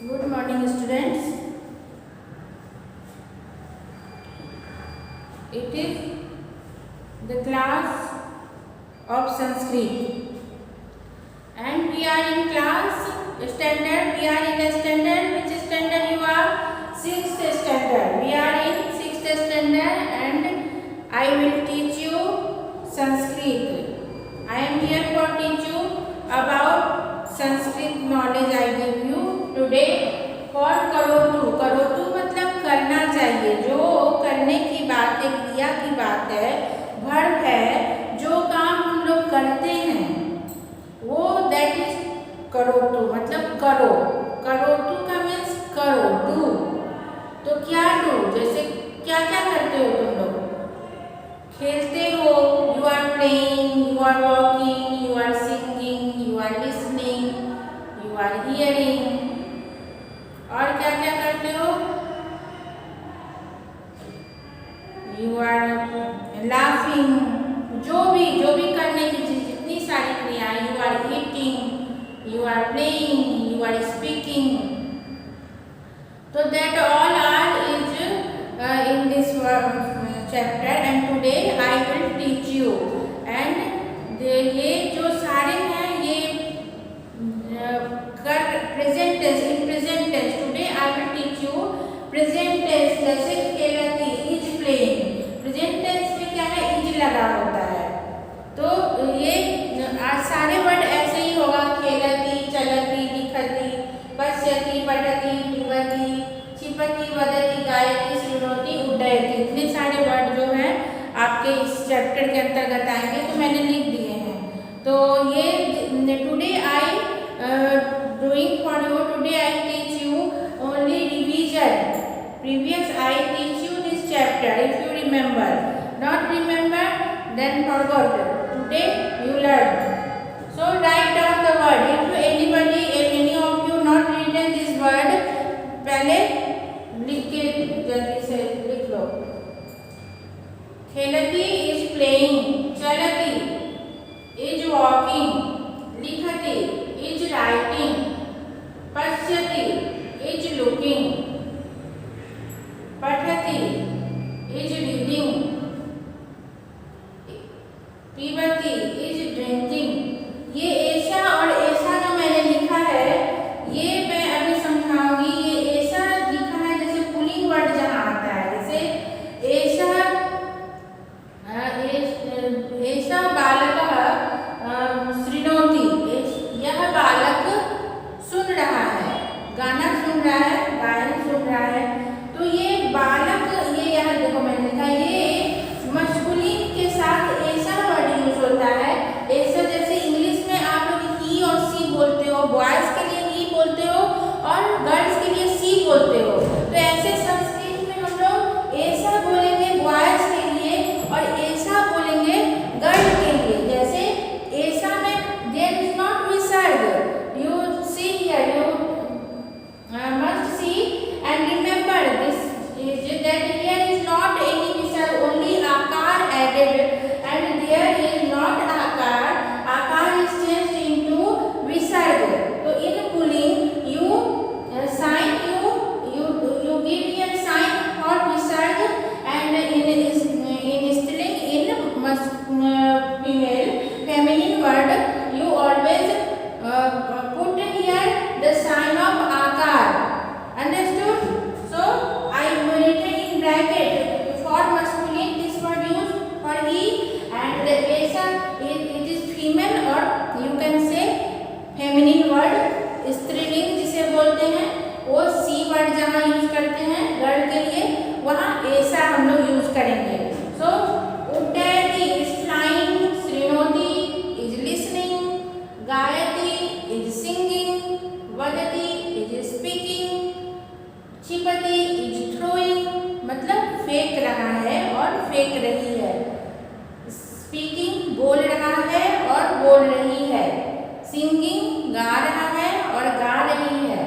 Good morning, students. It is the class of Sanskrit, and we are in class standard. We are in a standard. Which standard you are? Sixth standard. We are in sixth standard, and I will teach you Sanskrit. I am here for teach you about Sanskrit knowledge. I give you today for करोतु. करोतु मतलब करना चाहिए, जो करने की बात है, क्रिया की बात है, वर्ब है, जो काम हम लोग करते हैं वो दैट इज करोतु मतलब करो. करोतु का मीन्स करो, डू. तो क्या डू, जैसे क्या क्या करते हो तुम लोग? खेलते हो, you are playing, you are walking, you are singing, you are listening, you are hearing. और क्या क्या करते हो? You are laughing. जो भी करने की चीज, जितनी सारी क्रियाएं, you are eating, you are playing, you are speaking. तो that all are is in this chapter, and today I will teach you. And ये जो सारे हैं ये कर present tense, in present tense. Today I will teach you present tense. जैसे खेलती, is playing. present tense में क्या है? is लगा होता है. तो ये आज सारे वर्ड ऐसे ही होगा. खेलती, चलती, लिखती, पश्यति, पठति, पिबति, क्षिपति, वदति, गायति, शृणोति, उड्डयति. इतने सारे वर्ड जो हैं आपके इस चैप्टर के अंतर्गत आएंगे, तो मैंने लिख दिए हैं. तो ये today I doing for you. Today I teach you only revision. Previous I teach you this chapter. If you remember, not remember then forgot. Today you learn. So write down the word. If anybody, if any of you not written this word, पहले लिख के जल्दी से लिख लो. खेलती is playing, चलती is walking, लिखती is writing, पश्यति is looking, पठति is reading, पिबति is drinking. ये ऐसा और ऐसा जो मैंने लिखा है, ये मैं अभी समझाऊंगी. ये ऐसा लिखा है जैसे पुलिंग वर्ड जहाँ आता है, जैसे ऐसा ऐसा बालक शृणोति. यह बालक सुन रहा है, गाना सुन रहा है, गायन सुन रहा है. तो ये बालक, ये यहाँ देखो मैंने लिखा, ये मस्कुलिन के साथ ऐसा वर्ड यूज होता है. ऐसा जैसे इंग्लिश में आप लोग ही और सी बोलते हो, बॉयज के लिए ही बोलते हो और गर्ल्स के लिए सी बोलते हो. तो ऐसे संस्कृत में हम लोग ऐसा बोलेंगे बॉयज के लिए और ऐसा बोलेंगे गर्ल के लिए. जैसे ऐसा में there is not visarga. You see here, you must see and remember this is that here is not any visarga, only akar added, and there is not akar. Akar is changed into visarg. So in pulling you sign, you give here sign for visarg, and in string, in female feminine word, you always put here the sign of akar. Understood? So I written in bracket for masculine this word used for he, and the ऐसा it is female, or you can say feminine word. स्त्रीलिंग जिसे बोलते हैं, वो सी word जहाँ use करते हैं girl के लिए, वहाँ ऐसा हम लोग यूज करेंगे. सो उड्डयति is flying, शृणोति is listening, गायति is singing, वदति is speaking, क्षिपति is throwing मतलब फेंक रहा है और फेंक रही है. स्पीकिंग बोल रहा है और बोल रही है. सिंगिंग गा रहा है और गा रही है.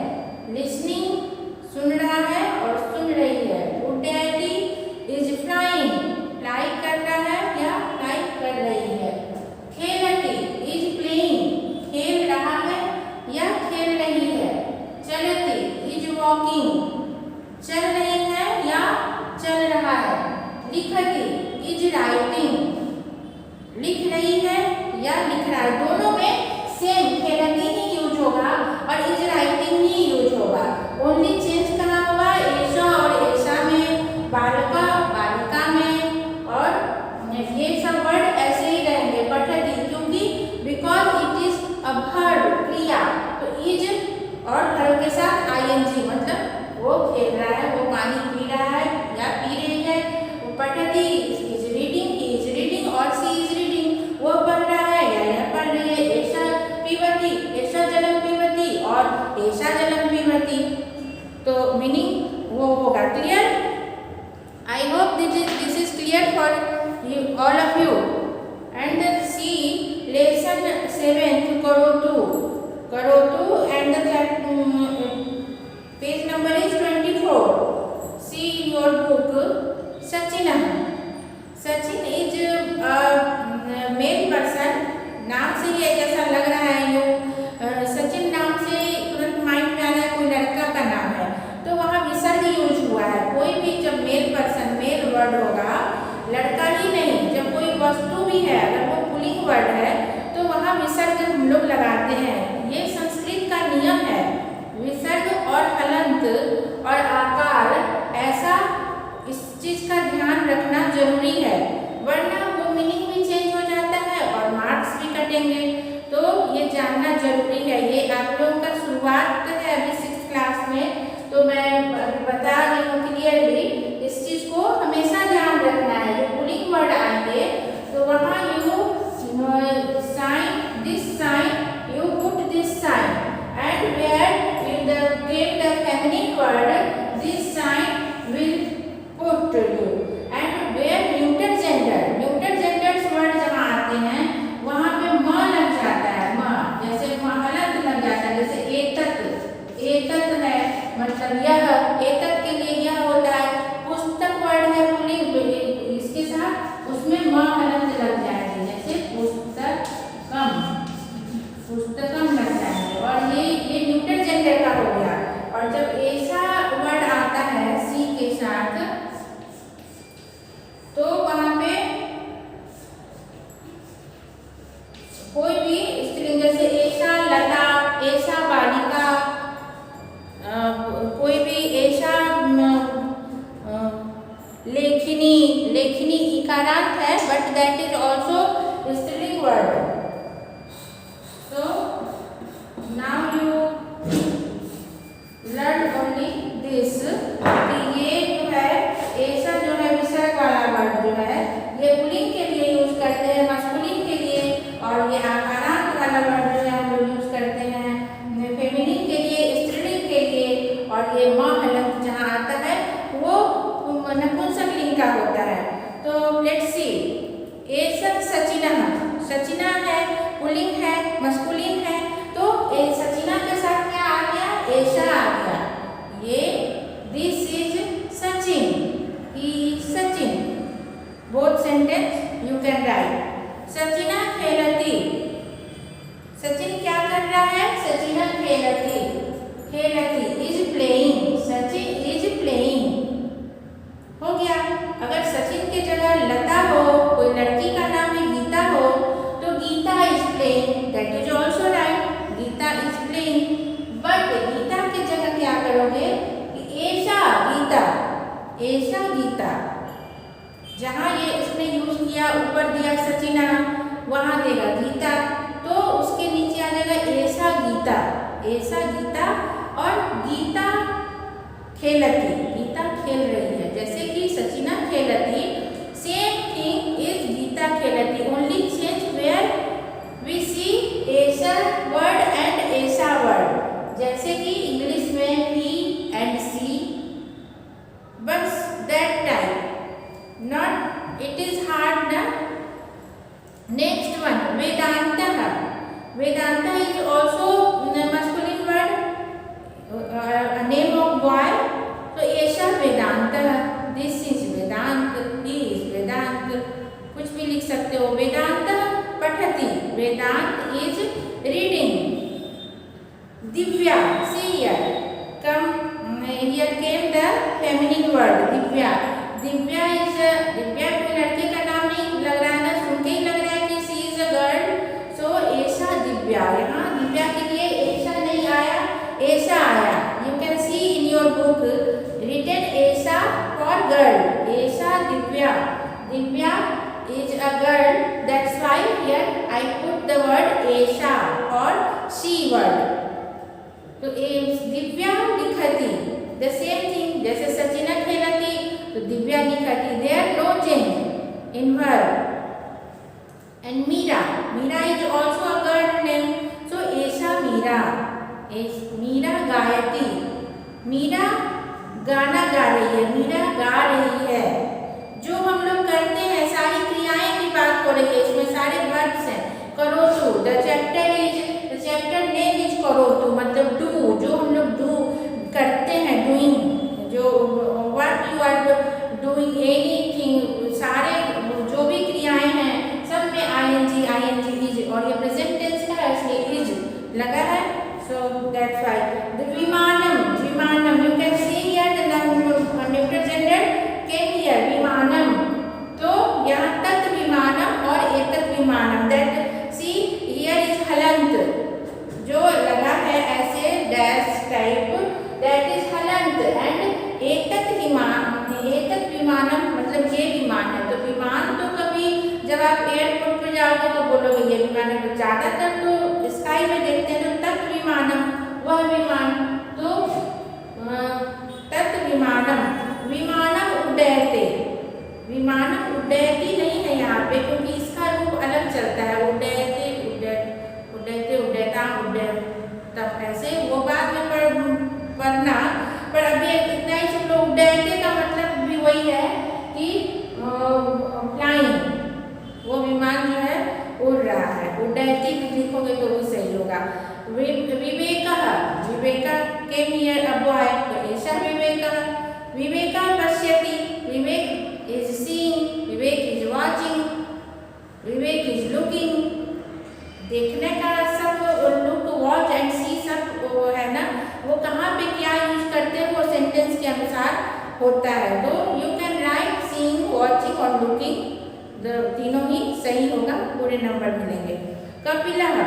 लिसनिंग सुन रहा है और सुन रही है. उड्डयति इज फ्लाइंग, फ्लाई कर रहा है या फ्लाई कर रही है. खेलती इज प्लेइंग, खेल रहा है या खेल रही है. चलती इज लिखती इज राइटिंग, लिख रही है या लिख रहा है, दोनों में सेम खेलती ही यूज होगा और इज राइटिंग ही यूज होगा। ओनली चेंज कहाँ होगा, ऐसा और ऐसा में, बालका बालिका में, और ये सब वर्ड ऐसे ही रहेंगे पठती, क्योंकि because it is a verb क्रिया, तो इज और वर्ब के साथ आईएनजी, मतलब वो खेल रहा है, वो पानी पी रहा है या पी रही है, वो पठती is reading, he is reading और सी इज रीडिंग, वो पढ़ रहा है या यह पढ़ रही है। ऐसा पीबती, ऐसा जलम पीबती और ऐसा जलम पीबती, तो मीनिंग वो होगा। Clear? I hope this is clear for all of you. And see lesson 7 करो to and the page number is 24. See your book. Sachin is a male person. नाम से ही ऐसा लग रहा है, यू सचिन नाम से तुरंत माइंड में आ रहा है कोई लड़का का नाम है, तो वहाँ विसर्ग यूज हुआ है। कोई भी जब मेल पर्सन, मेल वर्ड होगा, लड़का ही नहीं, जब कोई वस्तु भी है, अगर वो पुल्लिंग वर्ड है तो वहाँ विसर्ग हम लोग लगाते हैं। ये संस्कृत का नियम है। विसर्ग और हलंत और आकार, ऐसा इस चीज का ध्यान रखना जरूरी है, वरना वो मीनिंग भी चेंज हो जाता है और मार्क्स भी कटेंगे। तो ये जानना जरूरी है। ये आप लोगों का शुरुआत है अभी 6th क्लास में, तो मैं बता रही हूँ क्लियरली, इस चीज को हमेशा ध्यान रखना है। जो पुल्लिंग वर्ड आएंगे तो वहाँ you sign, this sign, you put this sign, and where in the get the feminine word, this sign will put you, and where neuter genders word जहाँ आते हैं वहाँ पे म लग जाता है, म, जैसे हलंत लग जाता है, जैसे एतत है, मतलब यह, एतत के लिए यह होता है। पुस्तक वर्ड है पुल्लिंग, इसके साथ उसमें म हलंत लग जाएगी, जैसे पुस्तकम लग जाएंगे, और ये न्यूटर जेंडर का हो गया। और जब ऐसा वर्ड आता है सी के साथ, तो वहां पे कोई भी स्त्रीलिंग, जैसे ऐसा लता, ऐसा बालिका, कोई भी ऐसा लेखनी इकारांत है, बट दैट इज ऑल्सो स्त्रीलिंग word. So now you learn only this, कि ये जो है ऐसा जो है विसर्ग वाला वर्ड जो है ये पुल्लिंग के लिए यूज करते हैं, मस्कुलिन के लिए, और ये आकारांत वाला वर्ड जो है हम लोग यूज करते हैं फेमिनिन के लिए, स्त्रीलिंग के लिए, और ये म हलंत जहाँ आता है वो नपुंसकलिंग का होता है। तो लेट्स सी, एषः सचिना है, पुल्लिंग है, मस्कुलिन है, तो सचिना के साथ क्या आ गया, ऐसा आ गया। ये this is Sachin, he is Sachin, both sentence you can write. सचिना खेलती, सचिन क्या कर रहा है, सचिना खेलती is playing, Sachin is playing, हो गया। अगर सचिन के जगह लता हो, कोई लड़की का नाम है गीता हो, तो Gita is playing, that is also right, Gita is playing. But Gita के जगह क्या करोगे, ऐसा गीता, जहाँ ये इसने यूज किया, ऊपर दिया सचिना, वहां देगा गीता, तो उसके नीचे आ जाएगा ऐसा गीता, और गीता खेलती, गीता खेल रही है, जैसे कि सचिना खेलती, सेम थिंग इज गीता खेलती, ओनली चेंज वेयर वी सी ऐसा वर्ड एंड ऐसा वर्ड, जैसे कि इंग्लिश में he and she, बस that type, not it is hard na। Next one, Vedanta is also masculine word, a name of boy, so ऐसा Vedanta, this is Vedanta, he is वेदांत, कुछ भी लिख सकते हो। वेदांता पठती, वेदांत is reading। Divya, see here, here came the feminine word Divya. Divya एषा और she word. तो दिव्या लिखति द सेम थिंग, जैसे सचिना खेलती तो दिव्या लिखति, there no change in word. And Meera, Meera is also a girl name, so एषा मीरा, मीरा गायति, मीरा गाना गा रही है, मीरा गा रही है। जो हम लोग करते हैं सारी क्रियाएं की बात हो रही है, इसमें सारे वर्ब्स हैं। करोतु, द चैप्टर नेम इज करोतु, मतलब डू, जो हम लोग डू करते हैं, डूइंग, जो what you are doing anything, सारे जो भी क्रियाएं हैं सब में आईएनजी इज, और ये प्रेजेंट टेंस का है इसलिए इज लगा है, सो दैट्स व्हाई। द विमानम, you can see here the neutral gender came here, विमानम। तो यहाँ तत् विमानम और एतत् विमानम, दैट सी हियर इज हलंत, जो लगा है ऐसे डैश टाइप, दैट इज हलंत। एंड एतत् विमानम मतलब ये विमान है। तो विमान तो कभी जब आप एयरपोर्ट पे जाओगे तो बोलोगे ये विमान है, तो ज़्यादातर तो स्काई में देखते हैं तो तत् विमानम, वह विमान। तो तत् विमानम, विमानम उड्डयते, विमानम उड्डयति नहीं है यहाँ पे, क्योंकि इसका रूप अलग चलता है, उड्डयते, उड्डयता, तब ऐसे वो बाद में पढ़ना, पर अभी इतना ही सब लोग। उड्डयते का मतलब भी वही है कि फ्लाइंग, वो विमान जो है उड़ रहा है। उड्डयति लिखोगे तो भी सही होगा। विवेका केम हियर अ बॉय, तो एषा विवेका पश्यति, Vivek is seeing, Vivek is watching, Vivek is looking. देखने का सब लुक, वॉच एंड सी सब वो है ना, वो कहाँ पे क्या यूज करते हैं वो सेंटेंस के अनुसार होता है। तो you can right seeing, watching और लुकिंग, तीनों ही सही होगा, पूरे नंबर मिलेंगे। कपिलः,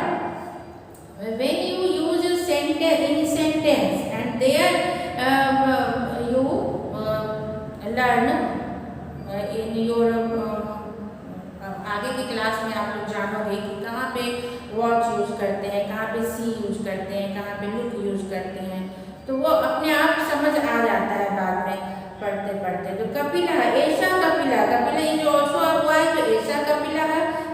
when you use in sentence and there you learn in your आगे की क्लास में आप लोग जानोगे कि कहाँ पे वॉच यूज करते हैं, कहाँ पे सी यूज करते हैं, कहाँ पे लुक यूज करते हैं, तो वो अपने आप समझ आ जाता है बाद में पढ़ते पढ़ते। तो कपिलः, एषा कपिलः, कपिलः इज ऑल्सो अ बॉय, तो एषा कपिलः,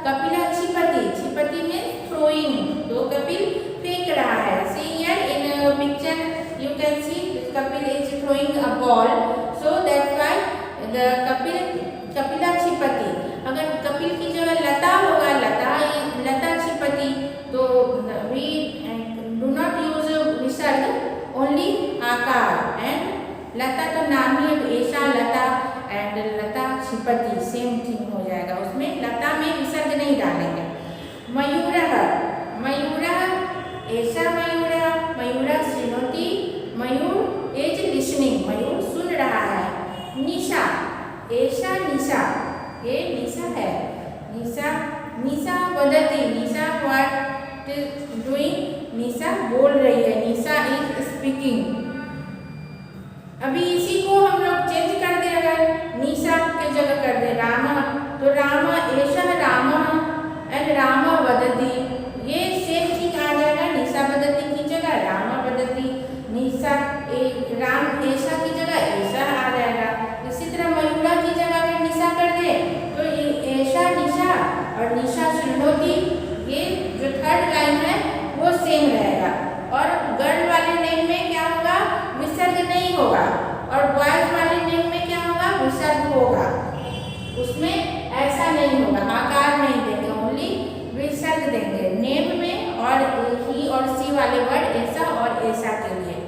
कपिलः क्षिपति में थ्रोइंग, तो कपिल फेंक रहा है। See here in picture you can see Kapil is throwing a ball, so that's why the कपिलः क्षिपति। अगर कपिल की जगह लता होगा, लता क्षिपति, तो we do not use visarga, only aakar. And Lata तो नाम ही है, तो एषा लता एंड लता क्षिपति सेम थिंग हो जाएगा, उसमें लता में विसर्ग नहीं डालेंगे। मयूरः, एषा मयूरः शृणोति, मयूर इज लिसनिंग, मयूर सुन रहा है। निशा, एषा निशा, ये निशा है, निशा वदति, निशा व्हाट इज डूइंग, निशा बोल रही है, निशा इज स्पीकिंग। अभी इसी को हम लोग चेंज कर दे, अगर निशा के जगह कर दे रामा, तो रामा, एषा रामा एंड रामा वदति, ये सेम थिंग आ जाएगा, निशा वदति की जगह रामा वदति, निशा राम एषा की जगह एषा आ जाएगा। इसी तरह मयूरा की जगह अगर निशा कर दे तो एषा निशा और निशा शृणोति, ये जो थर्ड लाइन है वो सेम रहेगा। और गर्ल वाले नेम में क्या होगा, विसर्ग नहीं होगा, और बॉयज वाले नेम में क्या होगा, विसर्ग होगा, उसमें ऐसा नहीं होगा, आकार नहीं देंगे, ओनली विसर्ग देंगे नेम में, और ही और सी वाले वर्ड ऐसा और ऐसा के लिए।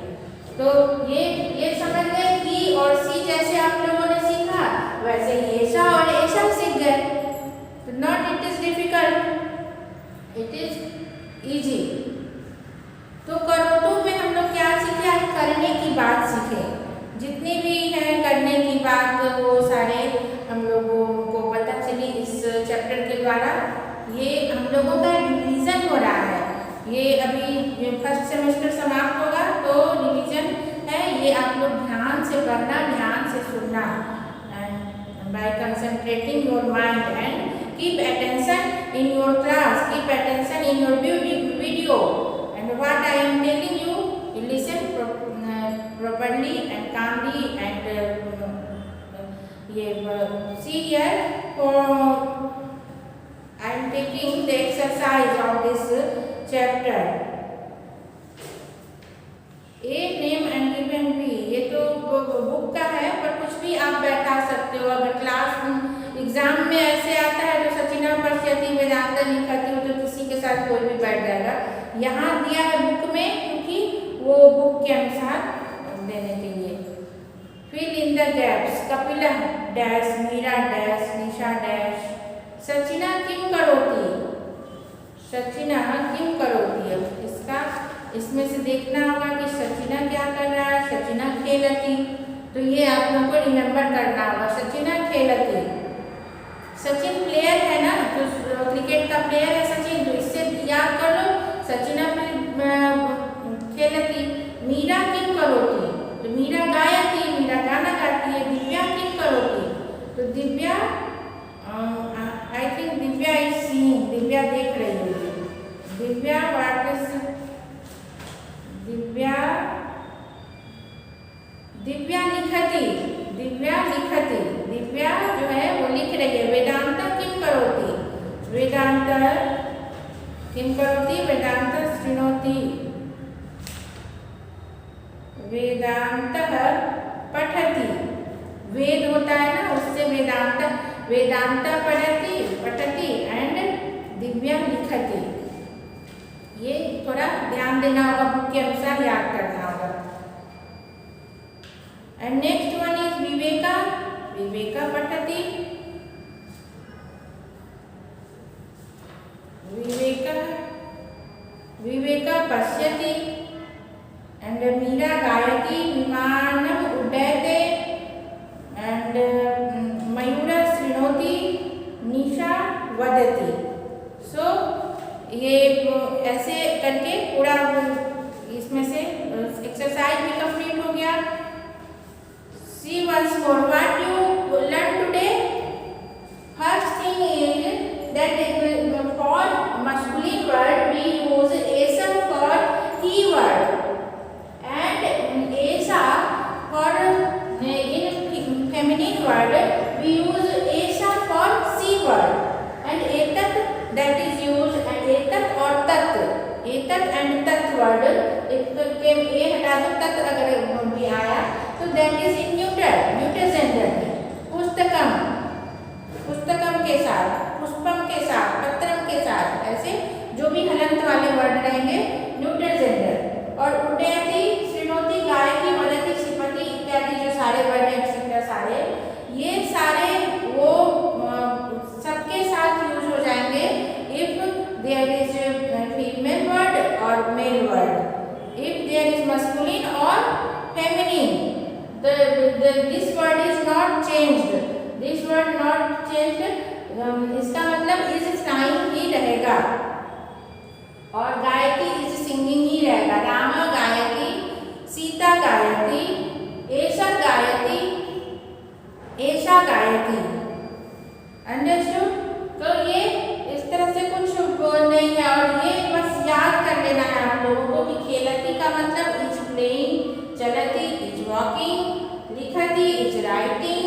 तो ये समझ गए, ही और सी जैसे आप लोगों ने सीखा वैसे ही ऐसा और ऐसा सीख गए। तो not it is difficult, it is easy. तो करोतु में हम लोग क्या सीखे, आज करने की बात सीखे, जितनी भी है करने की बात वो सारे हम लोगों को पता चली इस चैप्टर के द्वारा। ये हम लोगों का रिवीजन हो रहा है, ये अभी फर्स्ट सेमेस्टर समाप्त होगा तो रिवीजन है, ये आप लोग ध्यान से पढ़ना, ध्यान से सुनना, and by concentrating your mind and keep attention in your class. Keep attention in your video. And what I am telling you, listen properly and calmly and see here. I am taking the exercise of this chapter. A name and given B. ये तो book का है, पर कुछ भी आप बैठा सकते हो. अगर क्लास एग्जाम में ऐसे आता है तो सचिना पश्यति वेदांता लिखती हो तो किसी के साथ कोई भी बैठ जाएगा. यहाँ दिया है बुक में क्योंकि वो बुक के अनुसार देने के लिए. Fill in the gaps. Kapila dash, Meera dash, Nisha dash. सचिना किम करोती. सचिना किम करोती. अब इसका इसमें से देखना होगा कि सचिना क्या कर रहा है. सचिना खेलती. तो ये आप लोगों को रिमेम्बर करना होगा. सचिना खेलती. सचिन प्लेयर है ना, तो क्रिकेट का प्लेयर है सचिन, तो इससे याद कर लो. सचिना खेलती. मीरा किम करोती. तो मीरा गायती. मीरा गाना गाती है. दिव्या किम करोती. तो Divya I think Divya is seeing. Divya देख रही होगी. दिव्या व्हाट इज दिव्या लिखती. दिव्या लिखती. दिव्या जो है वो लिख रही है. वेदांता किम करोती. वेदांता किम करोती. वेदांता शृणोति. वेदांतः पठति. वेद होता है ना, उससे वेदांता पठति एंड दिव्या लिखति. ये थोड़ा ध्यान देना होगा, बुक के अनुसार याद करना होगा. And next one is Viveka. Viveka पठति. विवेका पश्यति. एंड मीरा गायति. विमानम उड्डयते. एंड मयूरा शृणोति. निशा वदति. सो ये ऐसे करके पूरा इसमें से एक्सरसाइज भी कंप्लीट हो गया. See once more what you learn today. First thing is that for masculine word we use esa for he word and esa for in feminine word we use esa for she word and etat that is used and etat or tat. etat and tat word के ए हटा दो, tat अगर भी आया तो that is in neuter gender में. पुस्तकम के साथ, पुष्पम के साथ, पत्रम के साथ, ऐसे जो भी हलंत वाले वर्ड रहेंगे न्यूटर जेंडर. और उड्डयति, शृणोति, गायति, वदति, क्षिपति इत्यादि जो सारे वर्ड हैं एक्सेट्रा सारे, ये सारे वो सबके साथ यूज हो जाएंगे if there is female word और male word. If there is masculine और feminine, this word is not changed. This word not changed. इसका मतलब is flying ही रहेगा और गायति is singing ही रहेगा. रामा गायति, सीता गायति, एषा गायति, एषा गायति. अंडरस्टूड. तो ये इस तरह से कुछ नहीं है और ये बस याद कर लेना है आप लोगों को कि खेलती का मतलब इज प्लेइंग, चलती इज वॉकिंग, लिखती इज राइटिंग,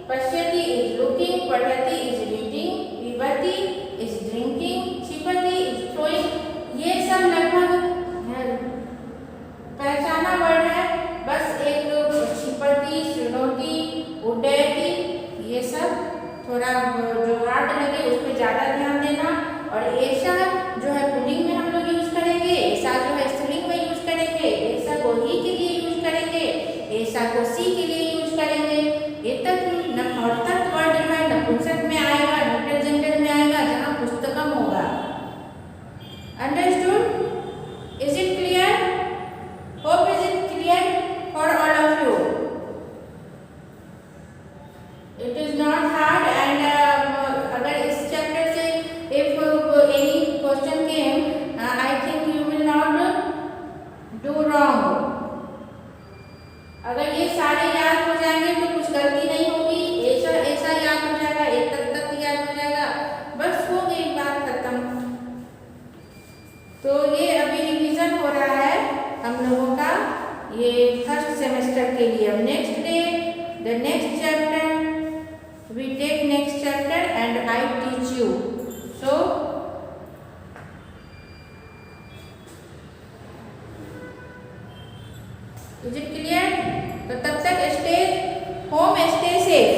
पश्यति इज लुकिंग, पढ़ती इज रीडिंग, पीबती इज ड्रिंकिंग, छिपती इज थ्रोइंग. ये सब लगभग पहचाना वर्ड है. बस एक छिपती, शृणोति, उड्डयति, ये सब थोड़ा जो हार्ड लगे उस पर ज़्यादा ध्यान देना. और ऐसा जो है पुल्लिंग में हम लोग यूज करेंगे, ऐसा जो है स्त्रीलिंग में यूज करेंगे, ऐसा को ही के लिए यूज करेंगे, ऐसा को सी के लिए यूज करेंगे. और तत् वर्ड जो है नपुंसक में आएगा, न्यूट्रल जेंडर में आएगा जहाँ पुस्तकम होगा. Understood. Is it clear? Hope is it clear for all of you. It is not hard and ये अभी रिवीजन हो रहा है हम लोगों का ये फर्स्ट सेमेस्टर के लिए। अब next day the next chapter we take next chapter and I teach you. So is it clear? तो तब तक स्टे होम, स्टे सेफ।